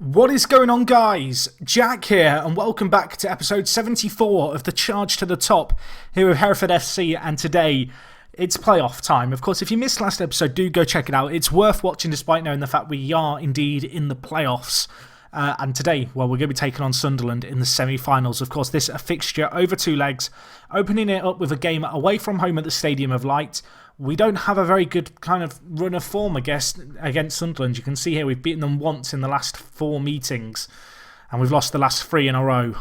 What is going on, guys? Jack here, and welcome back to episode 74 of the Charge to the Top here with Hereford FC, and today it's playoff time. Of course, if you missed last episode, do go check it out. It's worth watching despite knowing the fact we are indeed in the playoffs. And today, well, we're going to be taking on Sunderland in the semi-finals. Of course, this is a fixture over two legs, opening it up with a game away from home at the Stadium of Light. We don't have a very good kind of run of form, I guess, against Sunderland. You can see here we've beaten them once in the last 4 meetings, and we've lost the last 3 in a row.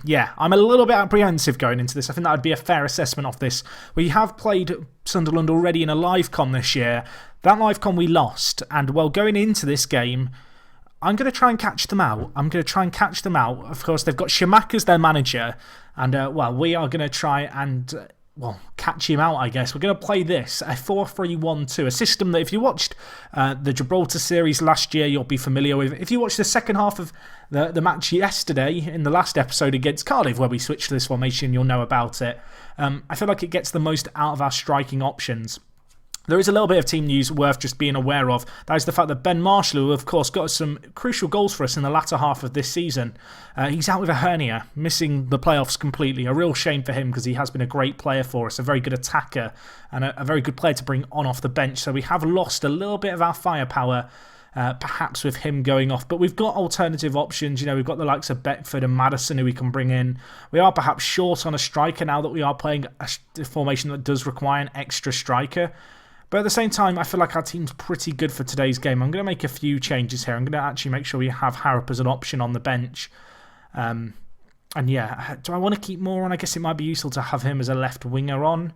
Yeah, I'm a little bit apprehensive going into this. I think that would be a fair assessment of this. We have played Sunderland already in a live con this year. That live con we lost, and well, going into this game, I'm going to try and catch them out. Of course, they've got Shamak as their manager. And, well, we are going to try and, catch him out, I guess. We're going to play this, a 4-3-1-2, a system that if you watched the Gibraltar series last year, you'll be familiar with. If you watched the second half of the match yesterday, in the last episode against Cardiff, where we switched to this formation, you'll know about it. I feel like it gets the most out of our striking options. There is a little bit of team news worth just being aware of. That is the fact that Ben Marshall, who of course got some crucial goals for us in the latter half of this season, he's out with a hernia, missing the playoffs completely. A real shame for him because he has been a great player for us, a very good attacker and a very good player to bring on off the bench. So we have lost a little bit of our firepower, perhaps with him going off. But we've got alternative options. You know, we've got the likes of Beckford and Maddison who we can bring in. We are perhaps short on a striker now that we are playing a formation that does require an extra striker. But at the same time, I feel like our team's pretty good for today's game. I'm going to make a few changes here. I'm going to actually make sure we have Harrop as an option on the bench. And yeah, do I want to keep Moore on? I guess it might be useful to have him as a left winger on.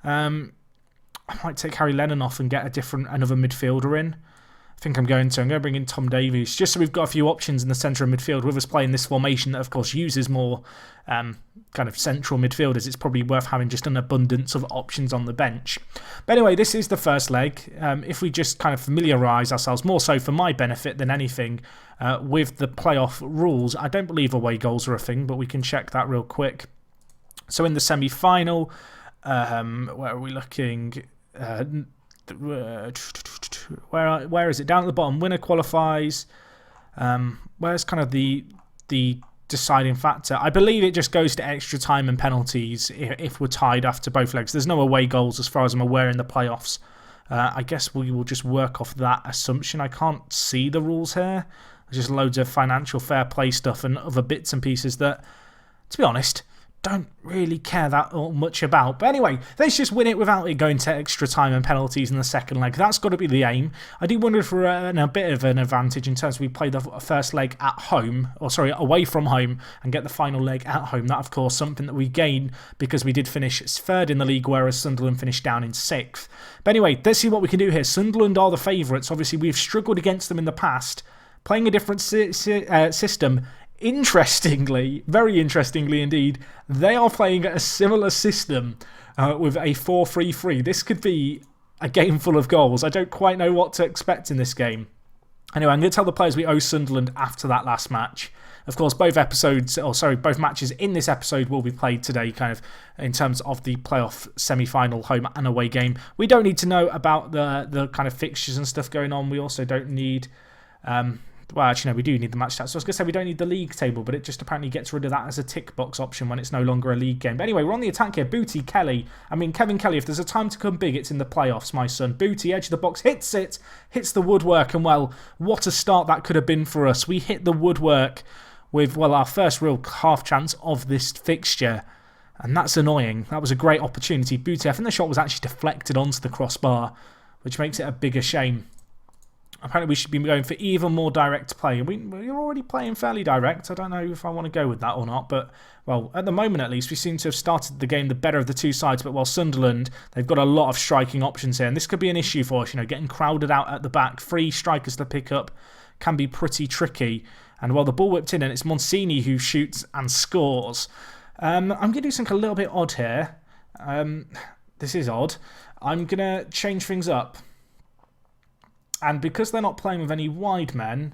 I might take Harry Lennon off and get another midfielder in. I think I'm going to bring in Tom Davies, just so we've got a few options in the centre of midfield with us playing this formation that, of course, uses more kind of central midfielders. It's probably worth having just an abundance of options on the bench. But anyway, this is the first leg. If we just kind of familiarise ourselves, more so for my benefit than anything, with the playoff rules. I don't believe away goals are a thing, but we can check that real quick. So in the semi-final, where are we looking? Where is it? Down at the bottom, winner qualifies. Where's kind of the deciding factor? I believe it just goes to extra time and penalties if we're tied after both legs. There's no away goals as far as I'm aware in the playoffs. I guess we will just work off that assumption. I can't see the rules here. There's just loads of financial fair play stuff and other bits and pieces that, to be honest, don't really care that much about. But anyway, let's just win it without it going to extra time and penalties in the second leg. That's got to be the aim. I do wonder if we're a bit of an advantage in terms of we play the first leg at home, away from home, and get the final leg at home. That, of course, something that we gain because we did finish 3rd in the league, whereas Sunderland finished down in 6th. But anyway, let's see what we can do here. Sunderland are the favourites. Obviously, we've struggled against them in the past. Playing a different system. Interestingly, very interestingly indeed, they are playing a similar system with a 4-3-3. This could be a game full of goals. I don't quite know what to expect in this game. Anyway, I'm going to tell the players we owe Sunderland after that last match. Of course, both matches in this episode will be played today, kind of in terms of the playoff semi-final home and away game. We don't need to know about the kind of fixtures and stuff going on. We also don't need... well, actually, no, we do need the match stats. So I was going to say we don't need the league table, but it just apparently gets rid of that as a tick box option when it's no longer a league game. But anyway, we're on the attack here. Booty, Kelly. I mean, Kevin Kelly, if there's a time to come big, it's in the playoffs, my son. Booty, edge of the box, hits the woodwork, and well, what a start that could have been for us. We hit the woodwork with, well, our first real half chance of this fixture. And that's annoying. That was a great opportunity. Booty, I think the shot was actually deflected onto the crossbar, which makes it a bigger shame. Apparently we should be going for even more direct play. We're already playing fairly direct. I don't know if I want to go with that or not. But, well, at the moment at least, we seem to have started the game the better of the two sides. But while Sunderland, they've got a lot of striking options here. And this could be an issue for us, getting crowded out at the back. 3 strikers to pick up can be pretty tricky. And while the ball whipped in, and it's Monsini who shoots and scores. I'm going to do something a little bit odd here. This is odd. I'm going to change things up. And because they're not playing with any wide men,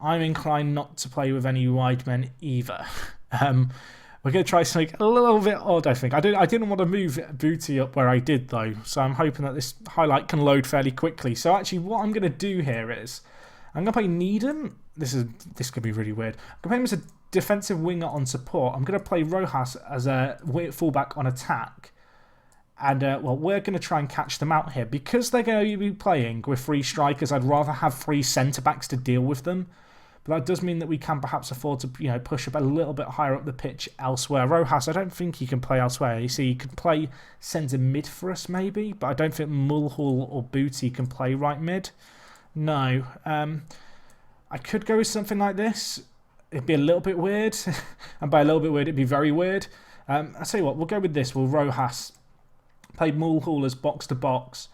I'm inclined not to play with any wide men either. We're going to try something a little bit odd, I think. I didn't want to move Booty up where I did, though. So I'm hoping that this highlight can load fairly quickly. So actually, what I'm going to do here is I'm going to play Needham. This could be really weird. I'm going to play him as a defensive winger on support. I'm going to play Rojas as a fullback on attack. And, we're going to try and catch them out here. Because they're going to be playing with 3 strikers, I'd rather have 3 centre-backs to deal with them. But that does mean that we can perhaps afford to, push up a little bit higher up the pitch elsewhere. Rojas, I don't think he can play elsewhere. You see, he could play centre mid for us maybe, but I don't think Mulhall or Booty can play right mid. No. I could go with something like this. It'd be a little bit weird. And by a little bit weird, it'd be very weird. I'll tell you what, we'll go with this. We'll Rojas play Mulhall as box-to-box.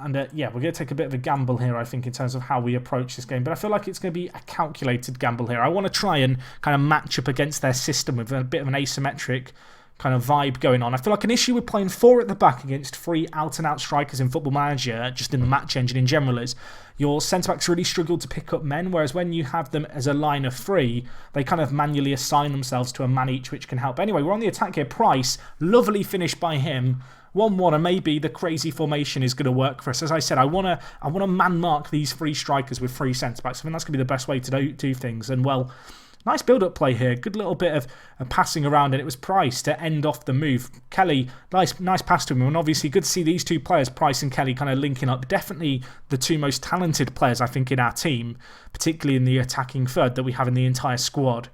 And we're going to take a bit of a gamble here, I think, in terms of how we approach this game. But I feel like it's going to be a calculated gamble here. I want to try and kind of match up against their system with a bit of an asymmetric kind of vibe going on. I feel like an issue with playing 4 at the back against 3 out-and-out strikers in Football Manager, just in the match engine in general, is your centre-backs really struggle to pick up men, whereas when you have them as a line of 3, they kind of manually assign themselves to a man each, which can help. Anyway, we're on the attack here. Price, lovely finish by him. 1-1, and maybe the crazy formation is going to work for us. As I said, I want to man-mark these 3 strikers with 3 centre-backs. I think that's going to be the best way to do things. And, nice build-up play here. Good little bit of passing around, and it was Price to end off the move. Kelly, nice pass to him. And obviously, good to see these 2 players, Price and Kelly, kind of linking up. Definitely the 2 most talented players, I think, in our team, particularly in the attacking third that we have in the entire squad.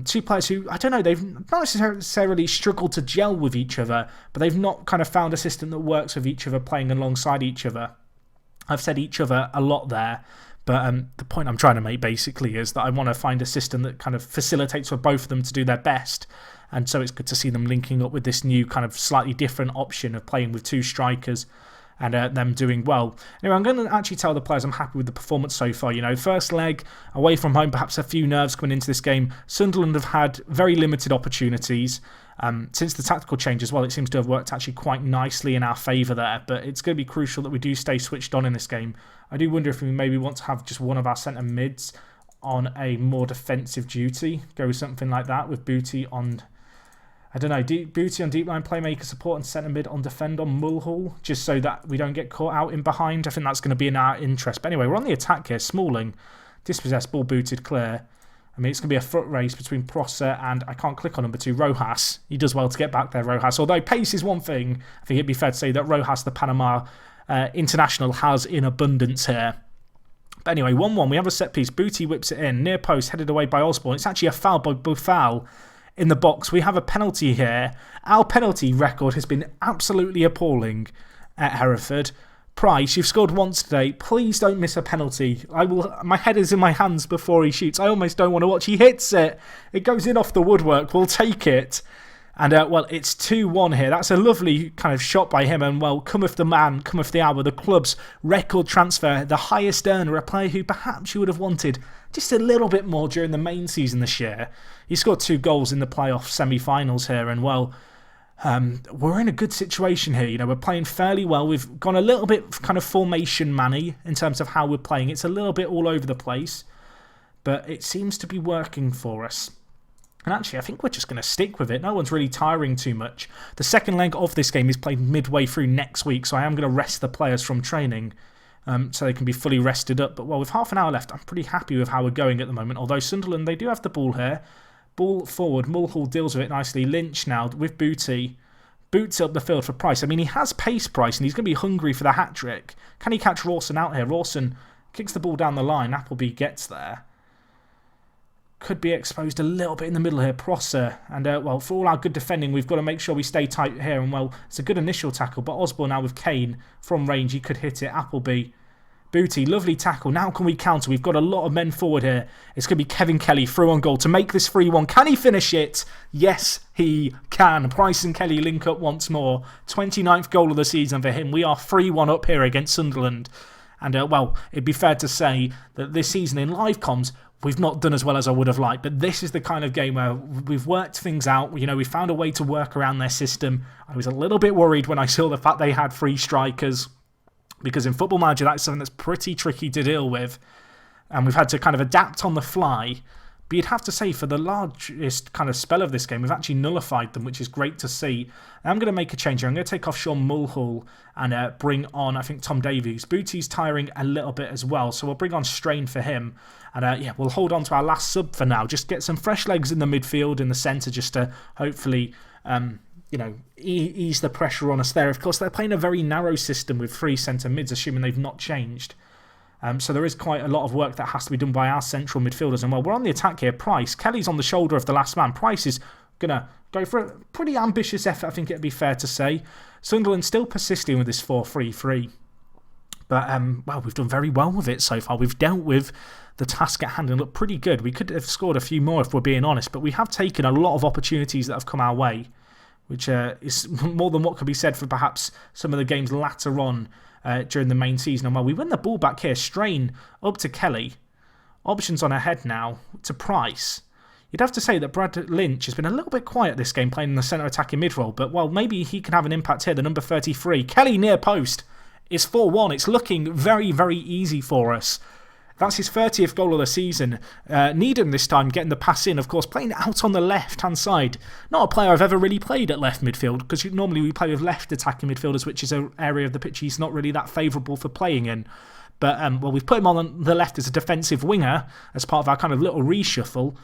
2 players who, I don't know, they've not necessarily struggled to gel with each other, but they've not kind of found a system that works with each other, playing alongside each other. I've said each other a lot there, but the point I'm trying to make basically is that I want to find a system that kind of facilitates for both of them to do their best. And so it's good to see them linking up with this new kind of slightly different option of playing with 2 strikers and them doing well. Anyway, I'm going to actually tell the players I'm happy with the performance so far. First leg, away from home, perhaps a few nerves coming into this game. Sunderland have had very limited opportunities. Since the tactical change as well, it seems to have worked actually quite nicely in our favour there. But it's going to be crucial that we do stay switched on in this game. I do wonder if we maybe want to have just one of our centre mids on a more defensive duty. Go with something like that with Booty on... I don't know, Booty on deep line playmaker support and centre mid on defend on Mulhall, just so that we don't get caught out in behind. I think that's going to be in our interest. But anyway, we're on the attack here. Smalling, dispossessed, ball booted, clear. I mean, it's going to be a foot race between Prosser and, I can't click on number 2, Rojas. He does well to get back there, Rojas. Although pace is one thing, I think it'd be fair to say that Rojas, the Panama international, has in abundance here. But anyway, 1-1, we have a set piece. Booty whips it in, near post, headed away by Osborne. It's actually a foul by Boufal. In the box, we have a penalty here. Our penalty record has been absolutely appalling at Hereford. Price, you've scored once today. Please don't miss a penalty. My head is in my hands before he shoots. I almost don't want to watch. He hits it. It goes in off the woodwork. We'll take it. And, it's 2-1 here. That's a lovely kind of shot by him. And, cometh the man, cometh the hour. The club's record transfer, the highest earner, a player who perhaps you would have wanted just a little bit more during the main season this year. He scored 2 goals in the playoff semi-finals here. And, we're in a good situation here. We're playing fairly well. We've gone a little bit kind of formation manny in terms of how we're playing. It's a little bit all over the place. But it seems to be working for us. And actually, I think we're just going to stick with it. No one's really tiring too much. The second leg of this game is played midway through next week, so I am going to rest the players from training so they can be fully rested up. But, with half an hour left, I'm pretty happy with how we're going at the moment. Although Sunderland, they do have the ball here. Ball forward. Mulhall deals with it nicely. Lynch now with Booty. Boots up the field for Price. I mean, he has pace, Price, and he's going to be hungry for the hat-trick. Can he catch Rawson out here? Rawson kicks the ball down the line. Appleby gets there. Could be exposed a little bit in the middle here. Prosser. And, for all our good defending, we've got to make sure we stay tight here. And, it's a good initial tackle. But Osborne now with Kane from range. He could hit it. Appleby. Booty. Lovely tackle. Now can we counter? We've got a lot of men forward here. It's going to be Kevin Kelly through on goal to make this 3-1. Can he finish it? Yes, he can. Price and Kelly link up once more. 29th goal of the season for him. We are 3-1 up here against Sunderland. And, it'd be fair to say that this season in live comms, we've not done as well as I would have liked, but this is the kind of game where we've worked things out. We found a way to work around their system. I was a little bit worried when I saw the fact they had 3 strikers, because in Football Manager, that's something that's pretty tricky to deal with. And we've had to kind of adapt on the fly. But you'd have to say for the largest kind of spell of this game, we've actually nullified them, which is great to see. And I'm going to make a change here. I'm going to take off Sean Mulhall and bring on, I think, Tom Davies. Booty's tiring a little bit as well, so we'll bring on Strain for him. And yeah, we'll hold on to our last sub for now. Just get some fresh legs in the midfield, in the centre, just to hopefully ease the pressure on us there. Of course, they're playing a very narrow system with 3 centre mids, assuming they've not changed. So there is quite a lot of work that has to be done by our central midfielders. And while we're on the attack here, Price, Kelly's on the shoulder of the last man. Price is going to go for a pretty ambitious effort, I think it'd be fair to say. Sunderland still persisting with this 4-3-3. But, well, we've done very well with it so far. We've dealt with the task at hand and looked pretty good. We could have scored a few more if we're being honest, but we have taken a lot of opportunities that have come our way, which is more than what could be said for perhaps some of the games later on during the main season. And while we win the ball back here, Strain up to Kelly. Options on ahead now to Price. You'd have to say that Brad Lynch has been a little bit quiet this game, playing in the centre attacking mid role, but well, maybe he can have an impact here. The number 33, Kelly near post. It's 4-1. It's looking very, very easy for us. That's his 30th goal of the season. Needham this time getting the pass in, of course, playing out on the left-hand side. Not a player I've ever really played at left midfield, because normally we play with left attacking midfielders, which is an area of the pitch he's not really that favourable for playing in. But, well, we've put him on the left as a defensive winger as part of our kind of little reshuffle.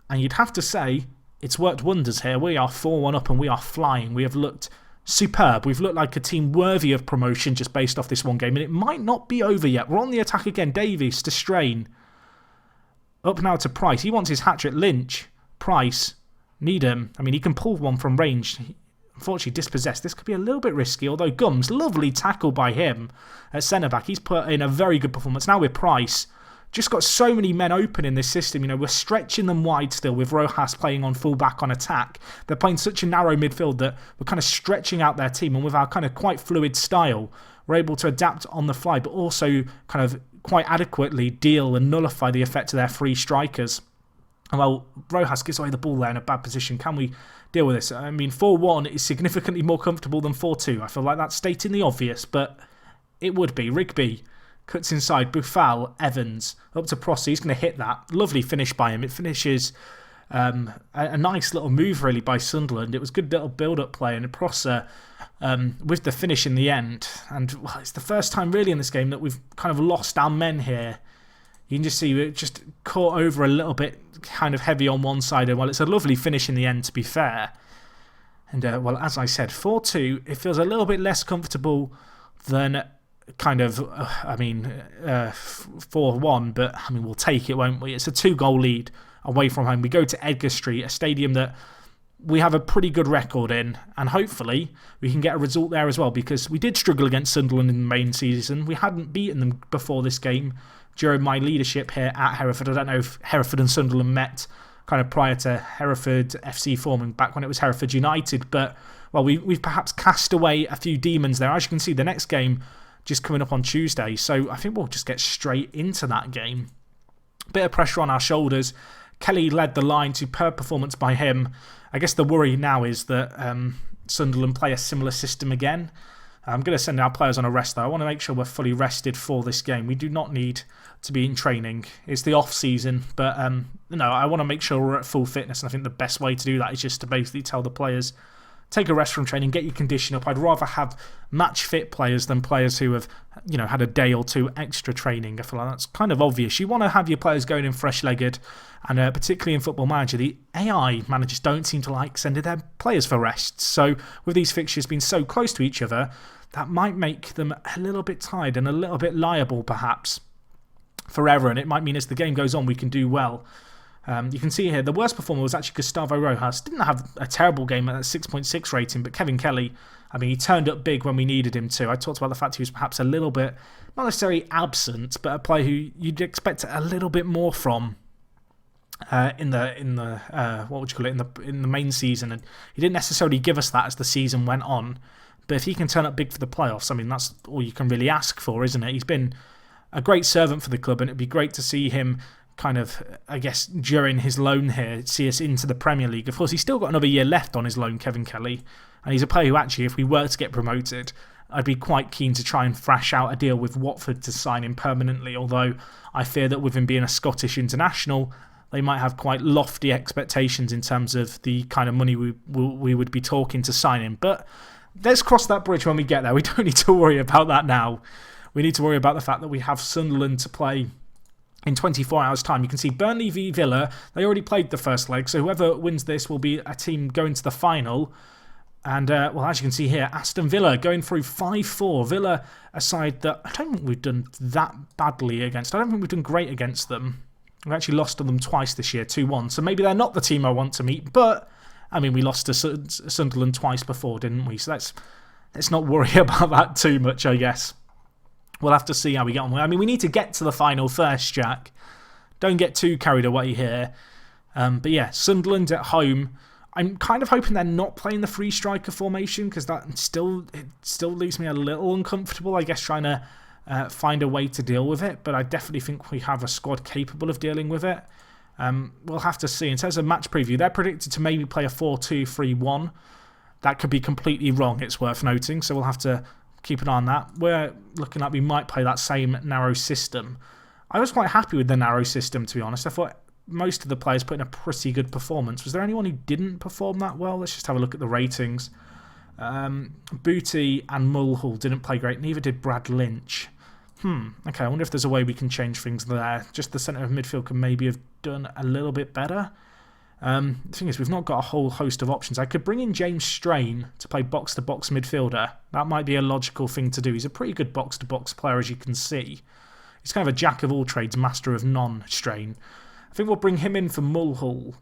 And you'd have to say it's worked wonders here. We are 4-1 up and we are flying. We have looked superb. We've looked like a team worthy of promotion just based off this one game, and it might not be over yet. We're on the attack again. Davies to Strain. Up now to Price. He wants his hat-trick. Lynch, Price, Needham. I mean, he can pull one from range. Unfortunately, dispossessed. This could be a little bit risky, although Gums, lovely tackle by him at centre-back. He's put in a very good performance. Now with Price. Just got so many men open in this system. You know, we're stretching them wide still with Rojas playing on full-back on attack. They're playing such a narrow midfield that we're kind of stretching out their team. And with our kind of quite fluid style, we're able to adapt on the fly, but also kind of quite adequately deal and nullify the effect of their free strikers. And well, Rojas gives away the ball there in a bad position. Can we deal with this? I mean, 4-1 is significantly more comfortable than 4-2. I feel like that's stating the obvious, but it would be. Rigby cuts inside, Boufal, Evans, up to Prosser. He's going to hit that. Lovely finish by him. It finishes a nice little move, really, by Sunderland. It was good little build-up play, and Prosser with the finish in the end. And well, it's the first time, really, in this game that we've kind of lost our men here. You can just see we're just caught over a little bit, kind of heavy on one side. And well, it's a lovely finish in the end, to be fair. And well, as I said, 4-2, it feels a little bit less comfortable than kind of, 4-1, but I mean, we'll take it, won't we? It's a 2-goal lead away from home. We go to Edgar Street, a stadium that we have a pretty good record in, and hopefully we can get a result there as well, because we did struggle against Sunderland in the main season. We hadn't beaten them before this game during my leadership here at Hereford. I don't know if Hereford and Sunderland met kind of prior to Hereford FC forming, back when it was Hereford United, but well, we've perhaps cast away a few demons there. As you can see, the next game just coming up on Tuesday, so I think we'll just get straight into that game. Bit of pressure on our shoulders. Kelly led the line, superb performance by him. I guess the worry now is that Sunderland play a similar system again. I'm going to send our players on a rest though. I want to make sure we're fully rested for this game. We do not need to be in training. It's the off season, but I want to make sure we're at full fitness, and I think the best way to do that is just to basically tell the players, take a rest from training, get your condition up. I'd rather have match fit players than players who have, had a day or two extra training. I feel like that's kind of obvious. You want to have your players going in fresh-legged, and particularly in Football Manager, the AI managers don't seem to like sending their players for rests. So with these fixtures being so close to each other, that might make them a little bit tired and a little bit liable, perhaps, for error. And it might mean as the game goes on, we can do well. You can see here, the worst performer was actually Gustavo Rojas. Didn't have a terrible game at a 6.6 rating, but Kevin Kelly, I mean, he turned up big when we needed him to. I talked about the fact he was perhaps a little bit, not necessarily absent, but a player who you'd expect a little bit more from in the what would you call it, in the main season. And he didn't necessarily give us that as the season went on. But if he can turn up big for the playoffs, I mean, that's all you can really ask for, isn't it? He's been a great servant for the club, and it'd be great to see him kind of, I guess, during his loan here, see us into the Premier League. Of course, he's still got another year left on his loan, Kevin Kelly, and he's a player who actually, if we were to get promoted, I'd be quite keen to try and thrash out a deal with Watford to sign him permanently, although I fear that with him being a Scottish international, they might have quite lofty expectations in terms of the kind of money we would be talking to sign him. But let's cross that bridge when we get there. We don't need to worry about that now. We need to worry about the fact that we have Sunderland to play in 24 hours' time. You can see Burnley v Villa. They already played the first leg, so whoever wins this will be a team going to the final. And, well, as you can see here, Aston Villa going through 5-4. Villa, a side that I don't think we've done that badly against. I don't think we've done great against them. We've actually lost to them twice this year, 2-1. So maybe they're not the team I want to meet. But, I mean, we lost to Sunderland twice before, didn't we? So let's not worry about that too much, I guess. We'll have to see how we get on. I mean, we need to get to the final first, Jack. Don't get too carried away here. But yeah, Sunderland at home. I'm kind of hoping they're not playing the three striker formation because that still leaves me a little uncomfortable, I guess, trying to find a way to deal with it. But I definitely think we have a squad capable of dealing with it. We'll have to see. In terms of match preview, they're predicted to maybe play a 4-2-3-1. That could be completely wrong, it's worth noting. So we'll have to keep an eye on that. We're looking like we might play that same narrow system. I was quite happy with the narrow system, to be honest. I thought most of the players put in a pretty good performance. Was there anyone who didn't perform that well? Let's just have a look at the ratings. Booty and Mulhall didn't play great. Neither did Brad Lynch. Okay, I wonder if there's a way we can change things there. Just the centre of midfield can maybe have done a little bit better. The thing is, we've not got a whole host of options. I could bring in James Strain to play box-to-box midfielder. That might be a logical thing to do. He's a pretty good box-to-box player, as you can see. He's kind of a jack of all trades, master of none, Strain. I think we'll bring him in for Mulhall.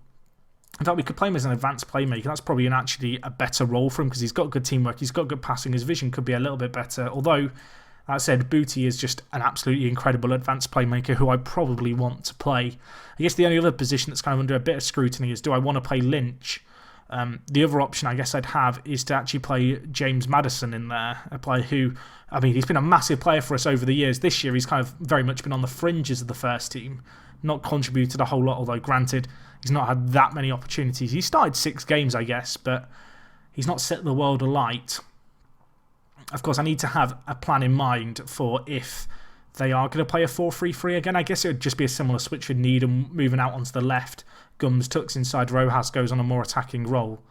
In fact, we could play him as an advanced playmaker. That's probably actually a better role for him because he's got good teamwork, he's got good passing, his vision could be a little bit better. Although, that said, Booty is just an absolutely incredible advanced playmaker who I probably want to play. I guess the only other position that's kind of under a bit of scrutiny is, do I want to play Lynch? The other option I guess I'd have is to actually play James Maddison in there, a player who, I mean, he's been a massive player for us over the years. This year he's kind of very much been on the fringes of the first team. Not contributed a whole lot, although granted, he's not had that many opportunities. He started 6 games, I guess, but he's not set the world alight. Of course, I need to have a plan in mind for if they are going to play a 4-3-3 again. I guess it would just be a similar switch with Needham moving out onto the left. Gums tucks inside, Rojas goes on a more attacking role.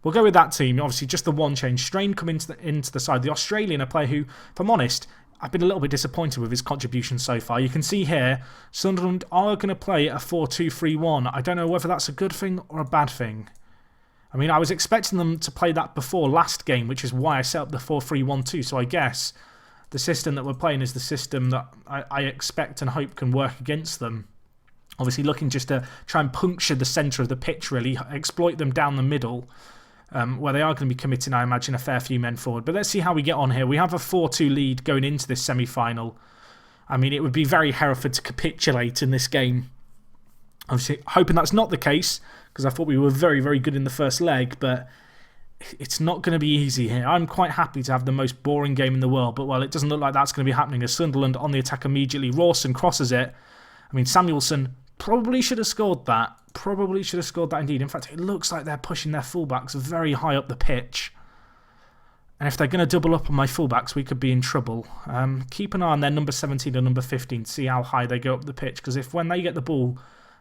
We'll go with that team. Obviously, just the one change. Strain come into the side. The Australian, a player who, if I'm honest, I've been a little bit disappointed with his contribution so far. You can see here, Sunderland are going to play a 4-2-3-1. I don't know whether that's a good thing or a bad thing. I mean, I was expecting them to play that before last game, which is why I set up the 4-3-1-2. So I guess the system that we're playing is the system that I expect and hope can work against them. Obviously looking just to try and puncture the centre of the pitch, really, exploit them down the middle, where they are going to be committing, I imagine, a fair few men forward. But let's see how we get on here. We have a 4-2 lead going into this semi-final. I mean, it would be very Hereford to capitulate in this game. Obviously, hoping that's not the case, because I thought we were very, very good in the first leg, but it's not going to be easy here. I'm quite happy to have the most boring game in the world, but, well, it doesn't look like that's going to be happening as Sunderland on the attack immediately. Rawson crosses it. I mean, Samuelson probably should have scored that. Probably should have scored that indeed. In fact, it looks like they're pushing their fullbacks very high up the pitch. And if they're going to double up on my fullbacks, we could be in trouble. Keep an eye on their number 17 and number 15 to see how high they go up the pitch, because if when they get the ball,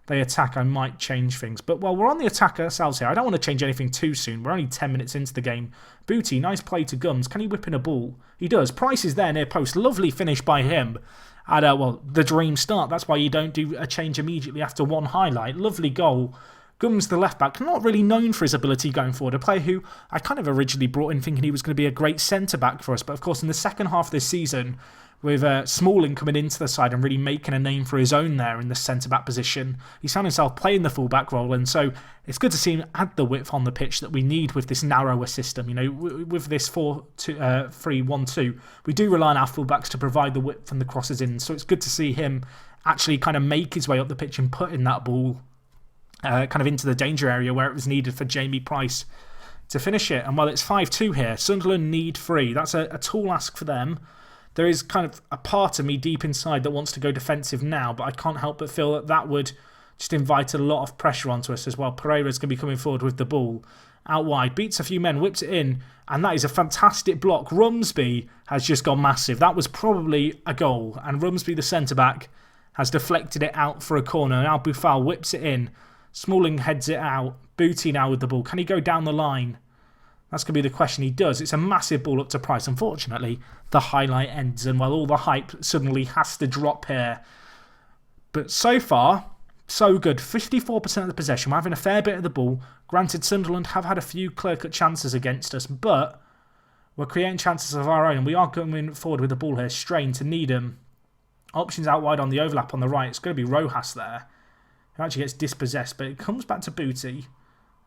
they attack, I might change things. But while we're on the attack ourselves here, I don't want to change anything too soon. We're only 10 minutes into the game. Booty, nice play to Gums. Can he whip in a ball? He does. Price is there near post. Lovely finish by him. At, well, the dream start. That's why you don't do a change immediately after one highlight. Lovely goal. Gums, the left-back, not really known for his ability going forward. A player who I kind of originally brought in thinking he was going to be a great centre-back for us. But, of course, in the second half of this season, with Smalling coming into the side and really making a name for his own there in the centre-back position, he's found himself playing the full-back role, and so it's good to see him add the width on the pitch that we need with this narrower system. You know, with this 4-3-1-2, we do rely on our full-backs to provide the width and the crosses in, so it's good to see him actually kind of make his way up the pitch and put in that ball kind of into the danger area where it was needed for Jamie Price to finish it. And while it's 5-2 here, Sunderland need 3. That's a tall ask for them. There is kind of a part of me deep inside that wants to go defensive now, but I can't help but feel that that would just invite a lot of pressure onto us as well. Pereira's going to be coming forward with the ball out wide, beats a few men, whips it in, and that is a fantastic block. Rumsby has just gone massive. That was probably a goal, and Rumsby, the centre-back, has deflected it out for a corner. Now Boufal whips it in. Smalling heads it out. Booty now with the ball. Can he go down the line? That's going to be the question. He does. It's a massive ball up to Price. Unfortunately, the highlight ends, and well, all the hype suddenly has to drop here. But so far, so good. 54% of the possession. We're having a fair bit of the ball. Granted, Sunderland have had a few clear-cut chances against us, but we're creating chances of our own, and we are going forward with the ball here. Strain to Needham. Options out wide on the overlap on the right. It's going to be Rojas there, who actually gets dispossessed, but it comes back to Booty.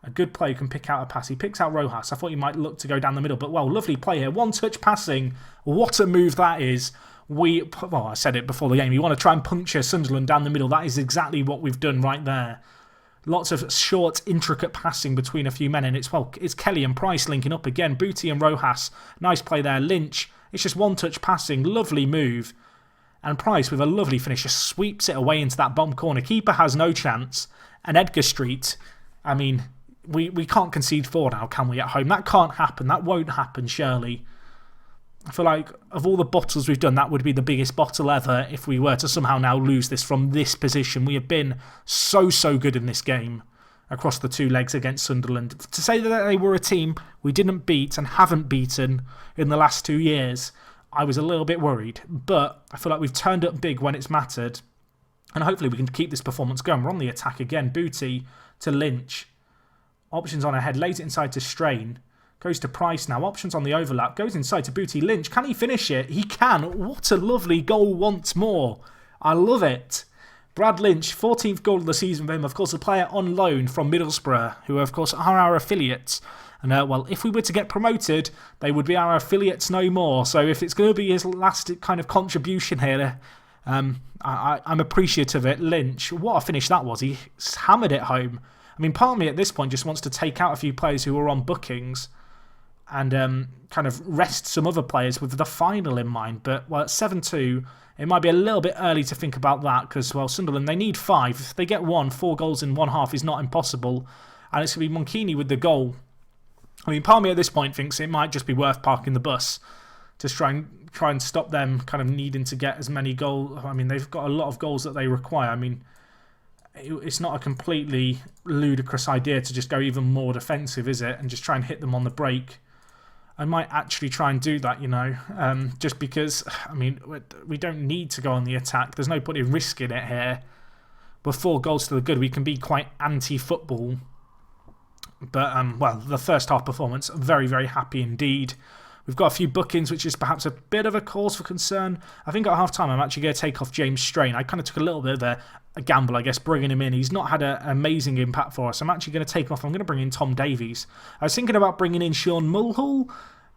A good player can pick out a pass. He picks out Rojas. I thought he might look to go down the middle, but well, lovely play here. One-touch passing. What a move that is. Well, I said it before the game. You want to try and puncture Sunderland down the middle. That is exactly what we've done right there. Lots of short, intricate passing between a few men, and it's Kelly and Price linking up again. Booty and Rojas. Nice play there. Lynch. It's just one-touch passing. Lovely move. And Price, with a lovely finish, just sweeps it away into that bottom corner. Keeper has no chance. And Edgar Street, I mean, we can't concede 4 now, can we, at home? That can't happen. That won't happen, surely. I feel like of all the bottles we've done, that would be the biggest bottle ever if we were to somehow now lose this from this position. We have been so good in this game across the 2 legs against Sunderland. To say that they were a team we didn't beat and haven't beaten in the last 2 years, I was a little bit worried. But I feel like we've turned up big when it's mattered. And hopefully we can keep this performance going. We're on the attack again. Booty to Lynch. Options on ahead. Lays it inside to Strain. Goes to Price now. Options on the overlap. Goes inside to Booty. Lynch. Can he finish it? He can. What a lovely goal once more. I love it. Brad Lynch, 14th goal of the season for him. Of course, a player on loan from Middlesbrough, who of course are our affiliates. And well, if we were to get promoted, they would be our affiliates no more. So if it's going to be his last kind of contribution here, I'm appreciative of it. Lynch, what a finish that was. He hammered it home. I mean, part of me at this point just wants to take out a few players who are on bookings and kind of rest some other players with the final in mind. But, well, at 7-2, it might be a little bit early to think about that because, well, Sunderland, they need 5. If they get 4 goals in one half is not impossible. And it's going to be Monkini with the goal. I mean, part of me at this point thinks it might just be worth parking the bus to try and stop them kind of needing to get as many goals. I mean, they've got a lot of goals that they require. I mean, it's not a completely ludicrous idea to just go even more defensive, is it? And just try and hit them on the break. I might actually try and do that, you know, just because, I mean, we don't need to go on the attack. There's no point in risking it here. We're 4 goals to the good. We can be quite anti-football. But, well, the first half performance, I'm very, very happy indeed. We've got a few bookings, which is perhaps a bit of a cause for concern. I think at half-time I'm actually going to take off James Strain. I kind of took a little bit of a gamble, I guess, bringing him in. He's not had an amazing impact for us. I'm actually going to take him off. I'm going to bring in Tom Davies. I was thinking about bringing in Sean Mulhall,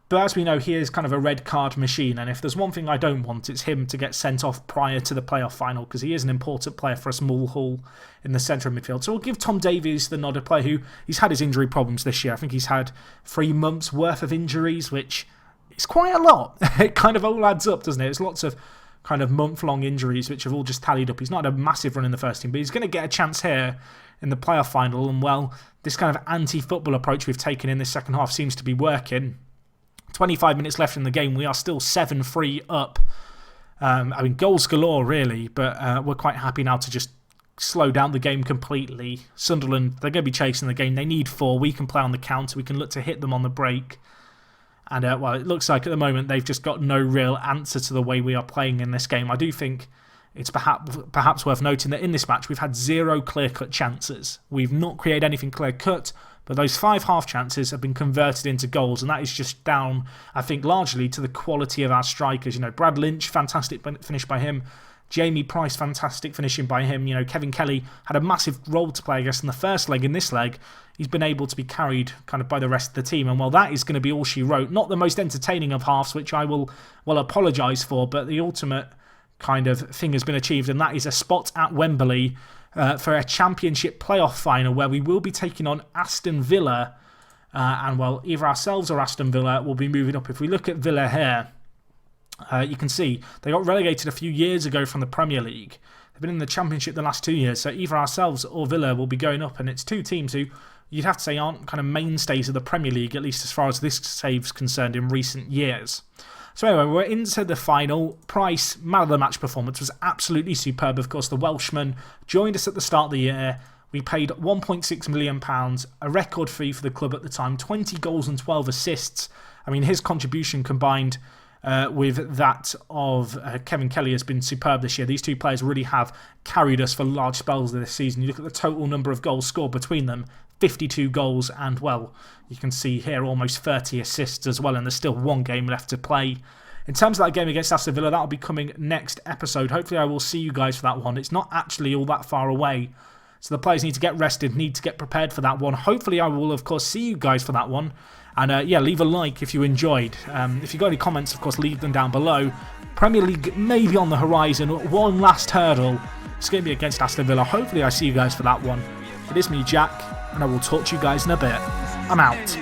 but as we know, he is kind of a red card machine. And if there's one thing I don't want, it's him to get sent off prior to the playoff final because he is an important player for us, Mulhall, in the centre of midfield. So we'll give Tom Davies the nod, a player who he's had his injury problems this year. I think he's had 3 months worth of injuries, which is quite a lot. It kind of all adds up, doesn't it? It's lots of kind of month-long injuries which have all just tallied up. He's not had a massive run in the first team, but he's going to get a chance here in the playoff final. And, well, this kind of anti-football approach we've taken in this second half seems to be working. 25 minutes left in the game. We are still 7-3 up. I mean, goals galore, really, but we're quite happy now to just slow down the game completely. Sunderland, they're going to be chasing the game. They need 4. We can play on the counter. We can look to hit them on the break. And, well, it looks like at the moment they've just got no real answer to the way we are playing in this game. I do think it's perhaps worth noting that in this match we've had 0 clear-cut chances. We've not created anything clear-cut, but those 5 half chances have been converted into goals, and that is just down, I think, largely to the quality of our strikers. You know, Brad Lynch, fantastic finish by him. Jamie Price, fantastic finishing by him. You know, Kevin Kelly had a massive role to play, I guess, in the first leg. In this leg, he's been able to be carried kind of by the rest of the team. And, well, that is going to be all she wrote. Not the most entertaining of halves, which I will, well, apologise for, but the ultimate kind of thing has been achieved, and that is a spot at Wembley for a Championship playoff final where we will be taking on Aston Villa. And, well, either ourselves or Aston Villa will be moving up. If we look at Villa here, you can see they got relegated a few years ago from the Premier League. They've been in the Championship the last 2 years, so either ourselves or Villa will be going up, and it's 2 teams who you'd have to say aren't kind of mainstays of the Premier League, at least as far as this save's concerned in recent years. So anyway, we're into the final. Price, man of the match performance was absolutely superb. Of course, the Welshman joined us at the start of the year. We paid £1.6 million, a record fee for the club at the time, 20 goals and 12 assists. I mean, his contribution combined with that of Kevin Kelly has been superb this year. These two players really have carried us for large spells this season. You look at the total number of goals scored between them, 52 goals, and well, you can see here almost 30 assists as well, and there's still one game left to play. In terms of that game against Aston Villa, that'll be coming next episode. Hopefully I will see you guys for that one. It's not actually all that far away, so the players need to get rested, need to get prepared for that one. Hopefully I will, of course, see you guys for that one. And yeah, leave a like if you enjoyed. If you've got any comments, of course, leave them down below. Premier League maybe on the horizon. One last hurdle. It's going to be against Aston Villa. Hopefully I see you guys for that one. It is me, Jack, and I will talk to you guys in a bit. I'm out.